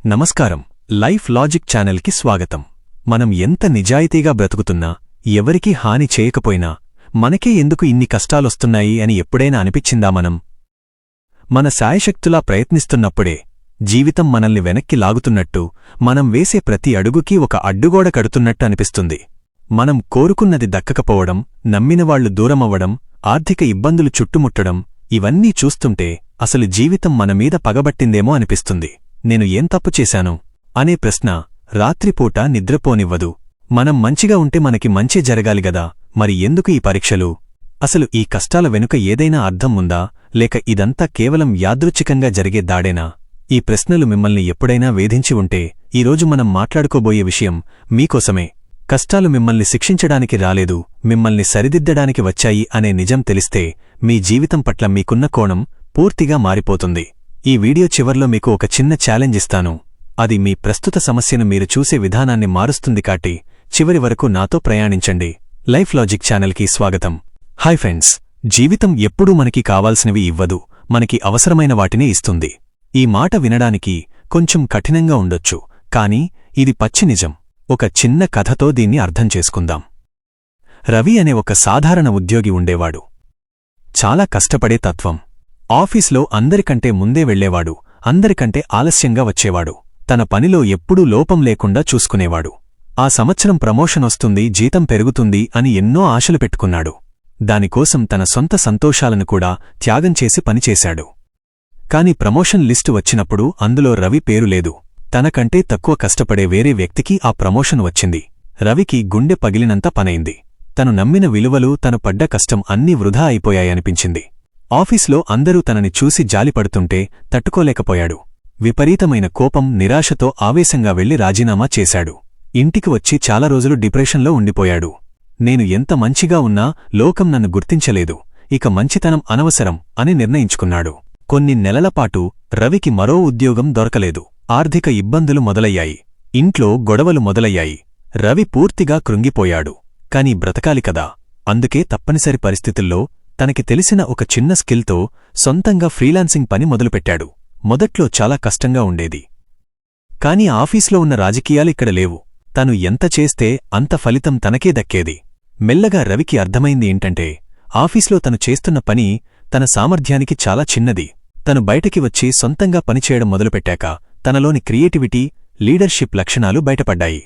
నమస్కారం. Life logic ఛానల్కి స్వాగతం. మనం ఎంత నిజాయితీగా బ్రతుకుతున్నా, ఎవరికీ హాని చేయకపోయినా మనకే ఎందుకు ఇన్ని కష్టాలొస్తున్నాయి అని ఎప్పుడైనా అనిపించిందా మనం? మన శాయశక్తులా ప్రయత్నిస్తున్నప్పుడే జీవితం మనల్ని వెనక్కి లాగుతున్నట్టు, మనం వేసే ప్రతి అడుగుకీ ఒక అడ్డుగోడ కడుతున్నట్టు అనిపిస్తుంది. మనం కోరుకున్నది దక్కకపోవడం, నమ్మినవాళ్లు దూరమవ్వడం, ఆర్థిక ఇబ్బందులు చుట్టుముట్టడం, ఇవన్నీ చూస్తుంటే అసలు జీవితం మనమీద పగబట్టిందేమో అనిపిస్తుంది. నేను ఏం తప్పు చేశాను అనే ప్రశ్న రాత్రిపూట నిద్రపోనివ్వదు. మనం మంచిగా ఉంటే మనకి మంచే జరగాలిగదా, మరి ఎందుకు ఈ పరీక్షలు? అసలు ఈ కష్టాల వెనుక ఏదైనా అర్థం ఉందా, లేక ఇదంతా కేవలం యాదృచ్ఛికంగా జరిగే దాడేనా? ఈ ప్రశ్నలు మిమ్మల్ని ఎప్పుడైనా వేధించి ఉంటే ఈరోజు మనం మాట్లాడుకోబోయే విషయం మీకోసమే. కష్టాలు మిమ్మల్ని శిక్షించడానికి రాలేదు, మిమ్మల్ని సరిదిద్దడానికి వచ్చాయి అనే నిజం తెలిస్తే మీ జీవితం పట్ల మీకున్న కోణం పూర్తిగా మారిపోతుంది. ఈ వీడియో చివర్లో మీకు ఒక చిన్న ఛాలెంజ్ ఇస్తాను. అది మీ ప్రస్తుత సమస్యను మీరు చూసే విధానాన్ని మారుస్తుంది కాబట్టి చివరి వరకు నాతో ప్రయాణించండి. లైఫ్ లాజిక్ ఛానల్కి స్వాగతం. Hi friends. జీవితం ఎప్పుడూ మనకి కావాల్సినవి ఇవ్వదు, మనకి అవసరమైన వాటినే ఇస్తుంది. ఈ మాట వినడానికి కొంచెం కఠినంగా ఉండొచ్చు, కానీ ఇది పచ్చి నిజం. ఒక చిన్న కథతో దీన్ని అర్థం చేసుకుందాం. రవి అనే ఒక సాధారణ ఉద్యోగి ఉండేవాడు. చాలా కష్టపడే తత్వం. ఆఫీస్లో అందరికంటే ముందే వెళ్లేవాడు, అందరికంటే ఆలస్యంగా వచ్చేవాడు. తన పనిలో ఎప్పుడూ లోపం లేకుండా చూసుకునేవాడు. ఆ సంవత్సరం ప్రమోషనొస్తుంది, జీతం పెరుగుతుంది అని ఎన్నో ఆశలు పెట్టుకున్నాడు. దానికోసం తన సొంత సంతోషాలను కూడా త్యాగం చేసి పనిచేశాడు. కాని ప్రమోషన్ లిస్టు వచ్చినప్పుడు అందులో రవి పేరు లేదు. తనకంటే తక్కువ కష్టపడే వేరే వ్యక్తికి ఆ ప్రమోషన్ వచ్చింది. రవికి గుండె పగిలినంత పనైంది. తను నమ్మిన విలువలు, తను పడ్డ కష్టం అన్నీ వృధా అయిపోయాయనిపించింది. ఆఫీస్లో అందరూ తనని చూసి జాలిపడుతుంటే తట్టుకోలేకపోయాడు. విపరీతమైన కోపం, నిరాశతో ఆవేశంగా వెళ్లి రాజీనామా చేశాడు. ఇంటికి వచ్చి చాలా రోజులు డిప్రెషన్లో ఉండిపోయాడు. నేను ఎంత మంచిగా ఉన్నా లోకం నన్ను గుర్తించలేదు, ఇక మంచితనం అనవసరం అని నిర్ణయించుకున్నాడు. కొన్ని నెలలపాటు రవికి మరో ఉద్యోగం దొరకలేదు. ఆర్థిక ఇబ్బందులు మొదలయ్యాయి. ఇంట్లో గొడవలు మొదలయ్యాయి. రవి పూర్తిగా కృంగిపోయాడు. కాని బ్రతకాలి కదా, అందుకే తప్పనిసరి పరిస్థితుల్లో తనకి తెలిసిన ఒక చిన్న స్కిల్తో సొంతంగా ఫ్రీలాన్సింగ్ పని మొదలుపెట్టాడు. మొదట్లో చాలా కష్టంగా ఉండేది. కాని ఆఫీస్లో ఉన్న రాజకీయాలిక్కడ లేవు. తను ఎంత చేస్తే అంత ఫలితం తనకే దక్కేది. మెల్లగా రవికి అర్థమైంది ఏంటంటే, ఆఫీస్లో తను చేస్తున్న పని తన సామర్థ్యానికి చాలా చిన్నది. తను బయటకి వచ్చి సొంతంగా పనిచేయడం మొదలుపెట్టాక తనలోని క్రియేటివిటీ, లీడర్షిప్ లక్షణాలు బయటపడ్డాయి.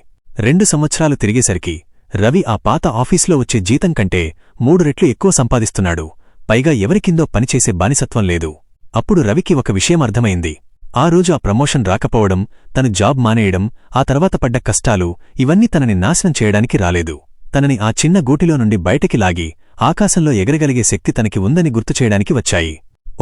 2 సంవత్సరాలు తిరిగేసరికి రవి ఆ పాత ఆఫీస్లో వచ్చే జీతం కంటే 3 రెట్లు ఎక్కువ సంపాదిస్తున్నాడు. పైగా ఎవరికిందో పనిచేసే బానిసత్వం లేదు. అప్పుడు రవికి ఒక విషయం అర్థమైంది. ఆ రోజు ఆ ప్రమోషన్ రాకపోవడం, తను జాబ్ మానేయడం, ఆ తర్వాత పడ్డ కష్టాలు, ఇవన్నీ తనని నాశనం చేయడానికి రాలేదు. తనని ఆ చిన్న గూటిలో నుండి బయటికి లాగి ఆకాశంలో ఎగరగలిగే శక్తి తనకి ఉందని గుర్తుచేయడానికి వచ్చాయి.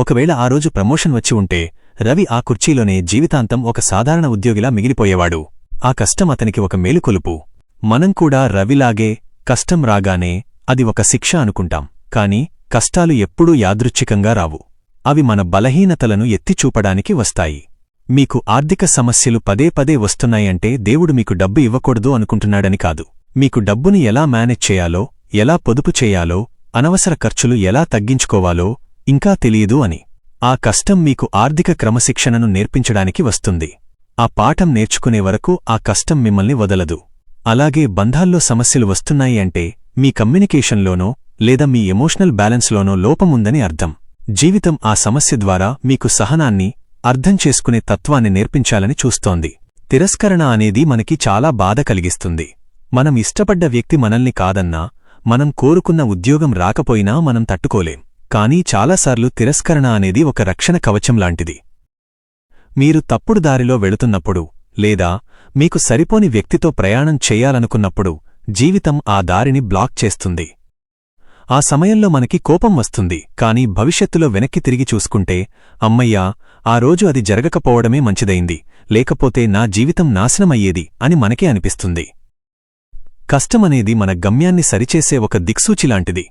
ఒకవేళ ఆ రోజు ప్రమోషన్ వచ్చి ఉంటే రవి ఆ కుర్చీలోనే జీవితాంతం ఒక సాధారణ ఉద్యోగిలా మిగిలిపోయేవాడు. ఆ కష్టం అతనికి ఒక మేలుకొలుపు. మనం కూడా రవిలాగే కష్టం రాగానే అది ఒక శిక్ష అనుకుంటాం. కాని కష్టాలు ఎప్పుడూ యాదృచ్ఛికంగా రావు. అవి మన బలహీనతలను ఎత్తిచూపడానికి వస్తాయి. మీకు ఆర్థిక సమస్యలు పదే పదే వస్తున్నాయంటే దేవుడు మీకు డబ్బు ఇవ్వకూడదు అనుకుంటున్నాడని కాదు. మీకు డబ్బుని ఎలా మేనేజ్ చేయాలో, ఎలా పొదుపు చేయాలో, అనవసర ఖర్చులు ఎలా తగ్గించుకోవాలో ఇంకా తెలియదు అని. ఆ కష్టం మీకు ఆర్థిక క్రమశిక్షణను నేర్పించడానికి వస్తుంది. ఆ పాఠం నేర్చుకునే వరకు ఆ కష్టం మిమ్మల్ని వదలదు. అలాగే బంధాల్లో సమస్యలు వస్తున్నాయి అంటే మీ కమ్యూనికేషన్లోనో లేదా మీ ఎమోషనల్ బ్యాలెన్స్లోనో లోపముందని అర్థం. జీవితం ఆ సమస్య ద్వారా మీకు సహనాన్ని, అర్థం చేసుకునే తత్వాన్ని నేర్పించాలని చూస్తోంది. తిరస్కరణ అనేది మనకి చాలా బాధ కలిగిస్తుంది. మనం ఇష్టపడ్డ వ్యక్తి మనల్ని కాదన్నా, మనం కోరుకున్న ఉద్యోగం రాకపోయినా మనం తట్టుకోలేం. కానీ చాలాసార్లు తిరస్కరణ అనేది ఒక రక్షణ కవచం లాంటిది. మీరు తప్పుడు దారిలో వెళుతున్నప్పుడు, లేదా మీకు సరిపోని వ్యక్తితో ప్రయాణం చెయ్యాలనుకున్నప్పుడు జీవితం ఆ దారిని బ్లాక్ చేస్తుంది. ఆ సమయంలో మనకి కోపం వస్తుంది. కాని భవిష్యత్తులో వెనక్కి తిరిగి చూసుకుంటే, అమ్మయ్యా, ఆ రోజు అది జరగకపోవడమే మంచిదైంది, లేకపోతే నా జీవితం నాశనమయ్యేది అని మనకే అనిపిస్తుంది. కష్టమనేది మన గమ్యాన్ని సరిచేసే ఒక దిక్సూచిలాంటిది.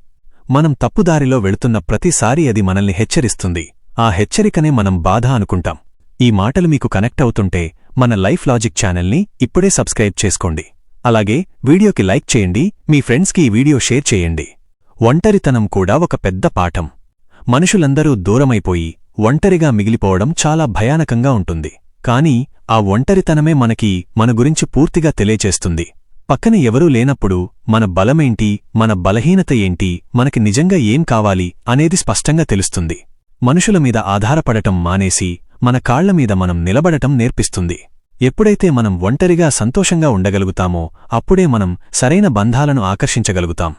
మనం తప్పుదారిలో వెళుతున్న ప్రతిసారీ అది మనల్ని హెచ్చరిస్తుంది. ఆ హెచ్చరికనే మనం బాధ అనుకుంటాం. ఈ మాటలు మీకు కనెక్ట్ అవుతుంటే మన లైఫ్ లాజిక్ ఛానల్ని ఇప్పుడే సబ్స్క్రైబ్ చేసుకోండి. అలాగే వీడియోకి లైక్ చేయండి, మీ ఫ్రెండ్స్కి ఈ వీడియో షేర్ చేయండి. ఒంటరితనం కూడా ఒక పెద్ద పాఠం. మనుషులందరూ దూరమైపోయి ఒంటరిగా మిగిలిపోవడం చాలా భయానకంగా ఉంటుంది. కాని ఆ ఒంటరితనమే మన గురించి పూర్తిగా తెలియచేస్తుంది. పక్కన ఎవరూ లేనప్పుడు మన బలమేంటి, మన బలహీనత ఏంటి, మనకి నిజంగా ఏం కావాలి అనేది స్పష్టంగా తెలుస్తుంది. మనుషుల మీద ఆధారపడటం మానేసి మన కాళ్లమీద మనం నిలబడటం నేర్పిస్తుంది. ఎప్పుడైతే మనం ఒంటరిగా సంతోషంగా ఉండగలుగుతామో అప్పుడే మనం సరైన బంధాలను ఆకర్షించగలుగుతాం.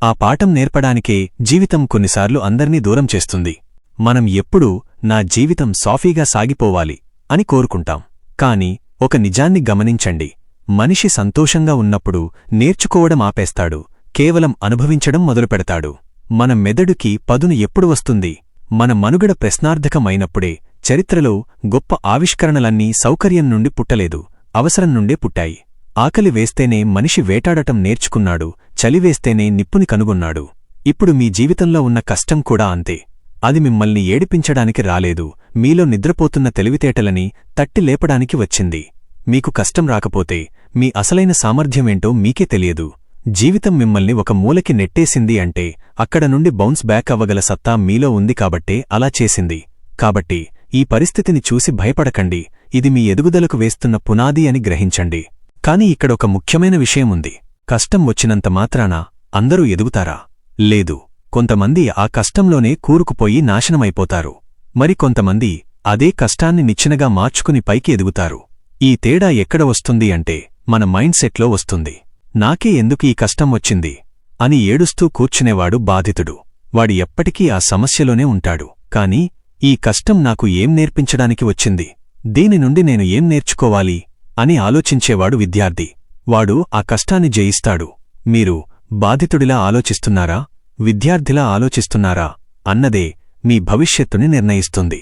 ఆ పాఠం నేర్పడానికే జీవితం కొన్నిసార్లు అందర్నీ దూరం చేస్తుంది. మనం ఎప్పుడూ నా జీవితం సాఫీగా సాగిపోవాలి అని కోరుకుంటాం. కాని ఒక నిజాన్ని గమనించండి, మనిషి సంతోషంగా ఉన్నప్పుడు నేర్చుకోవడం ఆపేస్తాడు, కేవలం అనుభవించడం మొదలుపెడతాడు. మన మెదడుకి పదును ఎప్పుడు వస్తుంది? మన మనుగడ ప్రశ్నార్థకమైనప్పుడే. చరిత్రలో గొప్ప ఆవిష్కరణలన్నీ సౌకర్యం నుండి పుట్టలేదు, అవసరం నుండే పుట్టాయి. ఆకలి వేస్తేనే మనిషి వేటాడటం నేర్చుకున్నాడు, చలివేస్తేనే నిప్పుని కనుగొన్నాడు. ఇప్పుడు మీ జీవితంలో ఉన్న కష్టం కూడా అంతే. అది మిమ్మల్ని ఏడిపించడానికి రాలేదు, మీలో నిద్రపోతున్న తెలివితేటలని తట్టి లేపడానికి వచ్చింది. మీకు కష్టం రాకపోతే మీ అసలైన సామర్థ్యమేంటో మీకే తెలియదు. జీవితం మిమ్మల్ని ఒక మూలకి నెట్టేసింది అంటే అక్కడ నుండి బౌన్స్ బ్యాక్ అవ్వగల సత్తా మీలో ఉంది కాబట్టే అలా చేసింది. కాబట్టి ఈ పరిస్థితిని చూసి భయపడకండి, ఇది మీ ఎదుగుదలకు వేస్తున్న పునాది అని గ్రహించండి. కాని ఇక్కడొక ముఖ్యమైన విషయముంది. కష్టం వచ్చినంత మాత్రాన అందరూ ఎదుగుతారా? లేదు. కొంతమంది ఆ కష్టంలోనే కూరుకుపోయి నాశనమైపోతారు. మరికొంతమంది అదే కష్టాన్ని నిచ్చెనగా మార్చుకుని పైకి ఎదుగుతారు. ఈ తేడా ఎక్కడ వస్తుంది అంటే మన మైండ్ సెట్లో వస్తుంది. నాకే ఎందుకు ఈ కష్టం వచ్చింది అని ఏడుస్తూ కూర్చునేవాడు బాధితుడు. వాడి ఎప్పటికీ ఆ సమస్యలోనే ఉంటాడు. కాని ఈ కష్టం నాకు ఏం నేర్పించడానికి వచ్చింది, దీని నుండి నేను ఏం నేర్చుకోవాలి అని ఆలోచించేవాడు విద్యార్థి. వాడు ఆ కష్టాన్ని జయిస్తాడు. మీరు బాధితుడిలా ఆలోచిస్తున్నారా, విద్యార్థిలా ఆలోచిస్తున్నారా అన్నదే మీ భవిష్యత్తుని నిర్ణయిస్తుంది.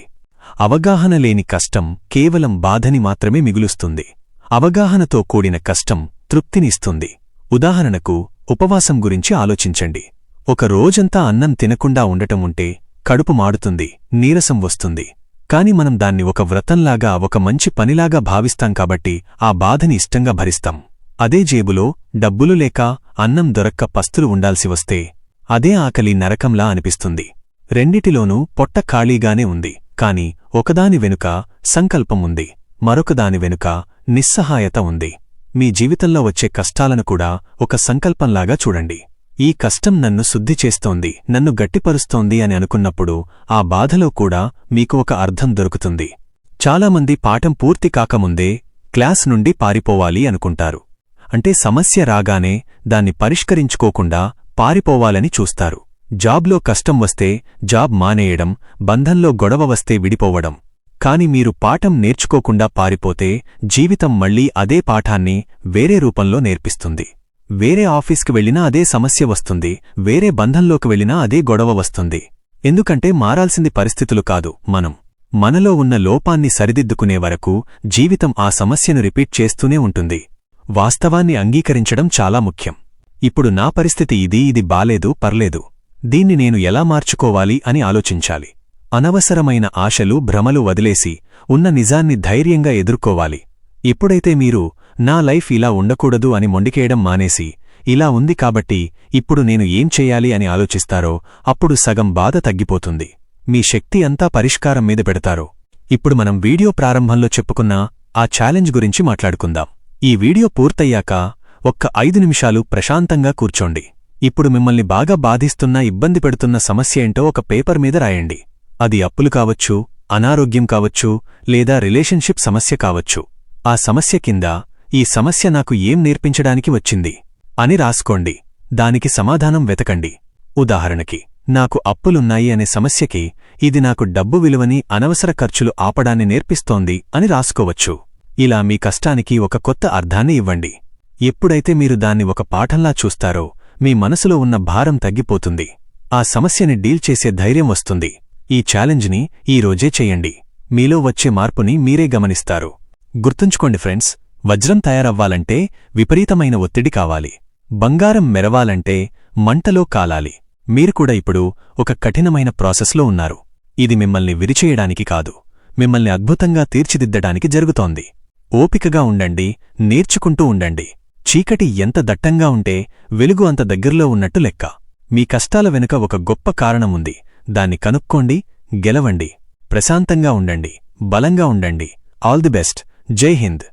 అవగాహన లేని కష్టం కేవలం బాధని మాత్రమే మిగులుస్తుంది. అవగాహనతో కూడిన కష్టం తృప్తినిస్తుంది. ఉదాహరణకు ఉపవాసం గురించి ఆలోచించండి. ఒక రోజంతా అన్నం తినకుండా ఉండటం ఉంటే కడుపు మాడుతుంది, నీరసం వస్తుంది. కాని మనం దాన్ని ఒక వ్రతంలాగా, ఒక మంచి పనిలాగా భావిస్తాం కాబట్టి ఆ బాధని ఇష్టంగా భరిస్తాం. అదే జేబులో డబ్బులు లేక అన్నం దొరక్క పస్తులు ఉండాల్సి వస్తే అదే ఆకలి నరకంలా అనిపిస్తుంది. రెండిటిలోనూ పొట్ట ఖాళీగానే ఉంది, కాని ఒకదాని వెనుక సంకల్పం ఉంది, మరొకదాని వెనుక నిస్సహాయత ఉంది. మీ జీవితంలో వచ్చే కష్టాలను కూడా ఒక సంకల్పంలాగా చూడండి. ఈ కష్టం నన్ను శుద్ధి చేస్తోంది, నన్ను గట్టిపరుస్తోంది అని అనుకున్నప్పుడు ఆ బాధలో కూడా మీకు ఒక అర్థం దొరుకుతుంది. చాలామంది పాఠం పూర్తి కాకముందే క్లాస్ నుండి పారిపోవాలి అనుకుంటారు. అంటే సమస్య రాగానే దాన్ని పరిష్కరించుకోకుండా పారిపోవాలని చూస్తారు. జాబ్లో కష్టం వస్తే జాబ్ మానేయడం, బంధంలో గొడవ వస్తే విడిపోవడం. కాని మీరు పాఠం నేర్చుకోకుండా పారిపోతే జీవితం మళ్లీ అదే పాఠాన్ని వేరే రూపంలో నేర్పిస్తుంది. వేరే ఆఫీస్కి వెళ్ళినా అదే సమస్య వస్తుంది, వేరే బంధంలోకి వెళ్ళినా అదే గొడవ వస్తుంది. ఎందుకంటే మారాల్సింది పరిస్థితులు కాదు, మనం. మనలో ఉన్న లోపాన్ని సరిదిద్దుకునే వరకు జీవితం ఆ సమస్యను రిపీట్ చేస్తూనే ఉంటుంది. వాస్తవాన్ని అంగీకరించడం చాలా ముఖ్యం. ఇప్పుడు నా పరిస్థితి ఇది బాలేదు, పర్లేదు, దీన్ని నేను ఎలా మార్చుకోవాలి అని ఆలోచించాలి. అనవసరమైన ఆశలు, భ్రమలు వదిలేసి ఉన్న నిజాన్ని ధైర్యంగా ఎదుర్కోవాలి. ఎప్పుడైతే మీరు నా లైఫ్ ఇలా ఉండకూడదు అని మొండికేయడం మానేసి ఇలా ఉంది కాబట్టి ఇప్పుడు నేను ఏం చెయ్యాలి అని ఆలోచిస్తారో అప్పుడు సగం బాధ తగ్గిపోతుంది. మీ శక్తి అంతా పరిష్కారం మీద పెడతారో. ఇప్పుడు మనం వీడియో ప్రారంభంలో చెప్పుకున్న ఆ ఛాలెంజ్ గురించి మాట్లాడుకుందాం. ఈ వీడియో పూర్తయ్యాక ఒక్క 5 నిమిషాలు ప్రశాంతంగా కూర్చోండి. ఇప్పుడు మిమ్మల్ని బాగా బాధిస్తున్న, ఇబ్బంది పెడుతున్న సమస్య ఏంటో ఒక పేపర్ మీద రాయండి. అది అప్పులు కావచ్చు, అనారోగ్యం కావచ్చు, లేదా రిలేషన్షిప్ సమస్య కావచ్చు. ఆ సమస్య కింద ఈ సమస్య నాకు ఏం నేర్పించడానికి వచ్చింది అని రాసుకోండి. దానికి సమాధానం వెతకండి. ఉదాహరణకి, నాకు అప్పులున్నాయి అనే సమస్యకి ఇది నాకు డబ్బు విలువని, అనవసర ఖర్చులు ఆపడాన్ని నేర్పిస్తోంది అని రాసుకోవచ్చు. ఇలా మీ కష్టానికి ఒక కొత్త అర్థాన్ని ఇవ్వండి. ఎప్పుడైతే మీరు దాన్ని ఒక పాఠంలా చూస్తారో మీ మనసులో ఉన్న భారం తగ్గిపోతుంది. ఆ సమస్యని డీల్ చేసే ధైర్యం వస్తుంది. ఈ ఛాలెంజ్ని ఈ రోజే చెయ్యండి. మీలో వచ్చే మార్పుని మీరే గమనిస్తారు. గుర్తుంచుకోండి ఫ్రెండ్స్, వజ్రం తయారవ్వాలంటే విపరీతమైన ఒత్తిడి కావాలి. బంగారం మెరవాలంటే మంటలో కాలాలి. మీరు కూడా ఇప్పుడు ఒక కఠినమైన ప్రాసెస్లో ఉన్నారు. ఇది మిమ్మల్ని విరిచేయడానికి కాదు, మిమ్మల్ని అద్భుతంగా తీర్చిదిద్దడానికి జరుగుతోంది. ఓపికగా ఉండండి, నేర్చుకుంటూ ఉండండి. చీకటి ఎంత దట్టంగా ఉంటే వెలుగు అంత దగ్గరలో ఉన్నట్టు లెక్క. మీ కష్టాల వెనుక ఒక గొప్ప కారణముంది. దాన్ని కనుక్కోండి, గెలవండి. ప్రశాంతంగా ఉండండి, బలంగా ఉండండి, ఆల్ ది బెస్ట్. జై హింద్.